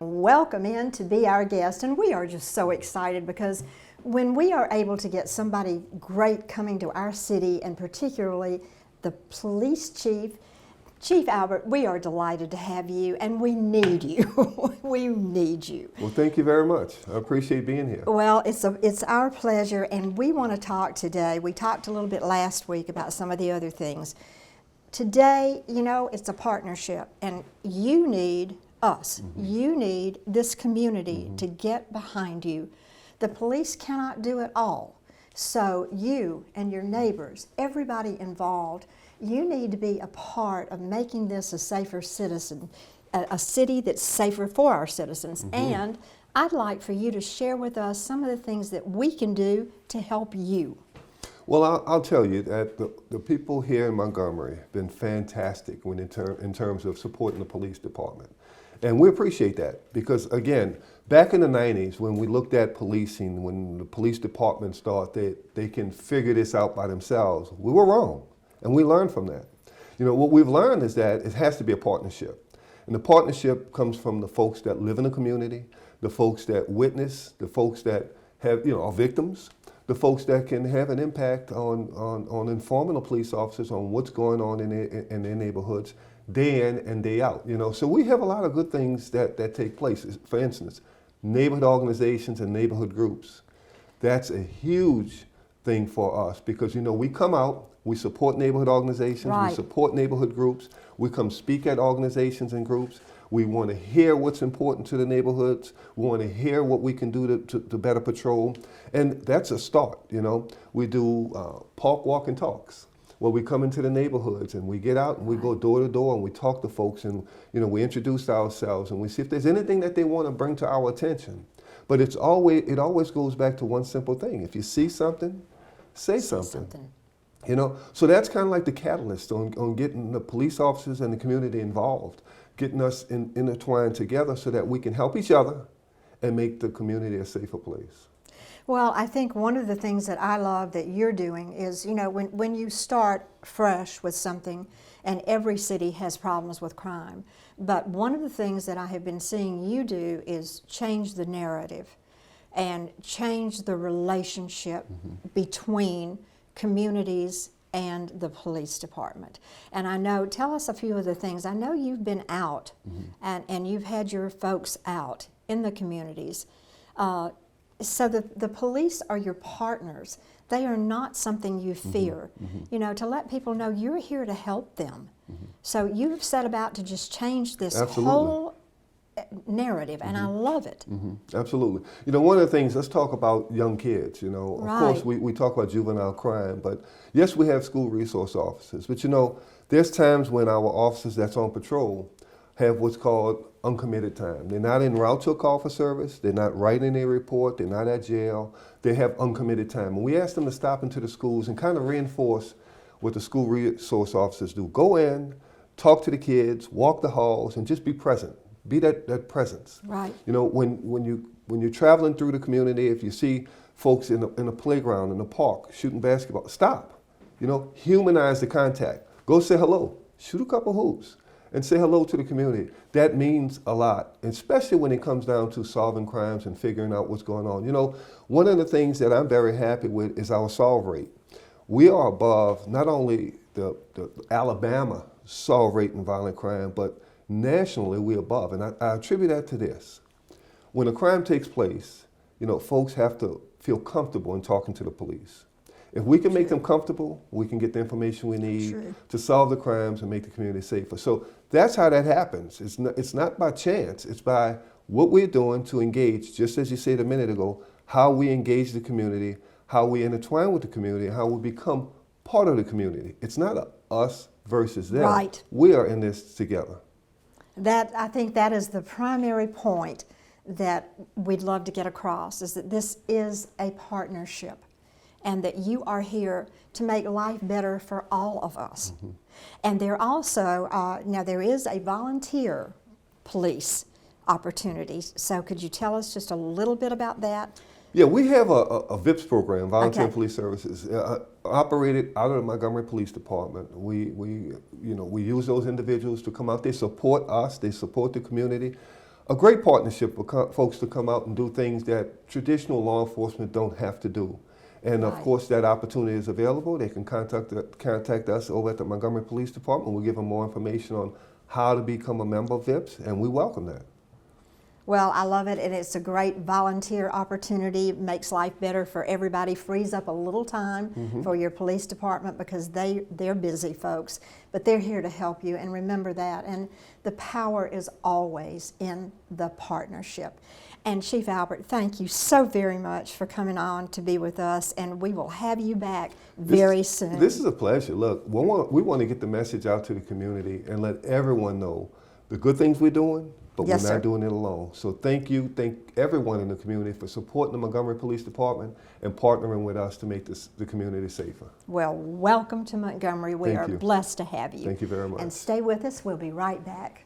Welcome in to be our guest, and we are just so excited because when we are able to get somebody great coming to our city, and particularly the police chief, Chief Albert, we are delighted to have you, and we need you. We need you. Well, thank you very much. I appreciate being here. Well, it's our pleasure, and we want to talk today. We talked a little bit last week about some of the other things. Today, you know, it's a partnership, and you need us. You need this community to get behind you. The police cannot do it all. So you and your neighbors, everybody involved, you need to be a part of making this a safer citizen, a city that's safer for our citizens. And I'd like for you to share with us some of the things that we can do to help you. Well, I'll tell you that the people here in Montgomery have been fantastic in terms of supporting the police department. And we appreciate that because, again, back in the 90s when we looked at policing, when the police departments thought that they can figure this out by themselves, we were wrong. And we learned from that. You know, what we've learned is that it has to be a partnership. And the partnership comes from the folks that live in the community, the folks that witness, the folks that have, are victims, the folks that can have an impact on informing the police officers on what's going on in their neighborhoods day in and day out. So we have a lot of good things that take place. For instance, neighborhood organizations and neighborhood groups. That's a huge thing for us because, we come out, we support neighborhood organizations, we support neighborhood groups, we come speak at organizations and groups. We want to hear what's important to the neighborhoods. We want to hear what we can do to better patrol. And that's a start, We do park walk and talks where we come into the neighborhoods and we get out and we go door to door and we talk to folks and, we introduce ourselves and we see if there's anything that they want to bring to our attention. But it always goes back to one simple thing. If you see something, say something. So that's kind of like the catalyst on getting the police officers and the community involved, getting us intertwined together so that we can help each other and make the community a safer place. Well, I think one of the things that I love that you're doing is, when you start fresh with something, and every city has problems with crime, but one of the things that I have been seeing you do is change the narrative and change the relationship between communities and the police department. And I know, tell us a few of the things. I know you've been out and you've had your folks out in the communities. So the police are your partners. They are not something you fear. To let people know you're here to help them. So you've set about to just change this whole narrative, and I love it. Absolutely. One of the things, let's talk about young kids. Of course, we talk about juvenile crime, but yes, we have school resource officers. But there's times when our officers that's on patrol have what's called uncommitted time. They're not en route to a call for service. They're not writing a report. They're not at jail. They have uncommitted time. And we ask them to stop into the schools and kind of reinforce what the school resource officers do. Go in, talk to the kids, walk the halls, and just be present. Be that presence. Right. When you're traveling through the community, if you see folks in a playground, in the park, shooting basketball, stop. Humanize the contact. Go say hello. Shoot a couple hoops and say hello to the community. That means a lot, especially when it comes down to solving crimes and figuring out what's going on. One of the things that I'm very happy with is our solve rate. We are above not only the Alabama solve rate in violent crime, but nationally, we're above, and I attribute that to this. When a crime takes place, folks have to feel comfortable in talking to the police. If we can make them comfortable, we can get the information we need to solve the crimes and make the community safer. So that's how that happens. It's not by chance. It's by what we're doing to engage, just as you said a minute ago, how we engage the community, how we intertwine with the community, how we become part of the community. It's not us versus them. Right. We are in this together. I think that is the primary point that we'd love to get across, is that this is a partnership and that you are here to make life better for all of us. And there also, now there is a volunteer police opportunity, so could you tell us just a little bit about that? Yeah, we have a VIPS program, Volunteer Police Services, operated out of the Montgomery Police Department. We use those individuals to come out. They support us. They support the community. a great partnership for folks to come out and do things that traditional law enforcement don't have to do. And of Right. course, that opportunity is available. They can contact us over at the Montgomery Police Department. We'll give them more information on how to become a member of VIPS, and we welcome that. Well, I love it, and it's a great volunteer opportunity. It makes life better for everybody, frees up a little time for your police department because they're busy folks, but they're here to help you, and remember that. And the power is always in the partnership. And Chief Albert, thank you so very much for coming on to be with us, and we will have you back very soon. This is a pleasure. Look, we want to get the message out to the community and let everyone know the good things we're doing, but Yes, we're not sir. doing it alone. So thank you, thank everyone in the community for supporting the Montgomery Police Department and partnering with us to make the community safer. Well, welcome to Montgomery. We Thank are you. blessed to have you. Thank you very much. And stay with us. We'll be right back.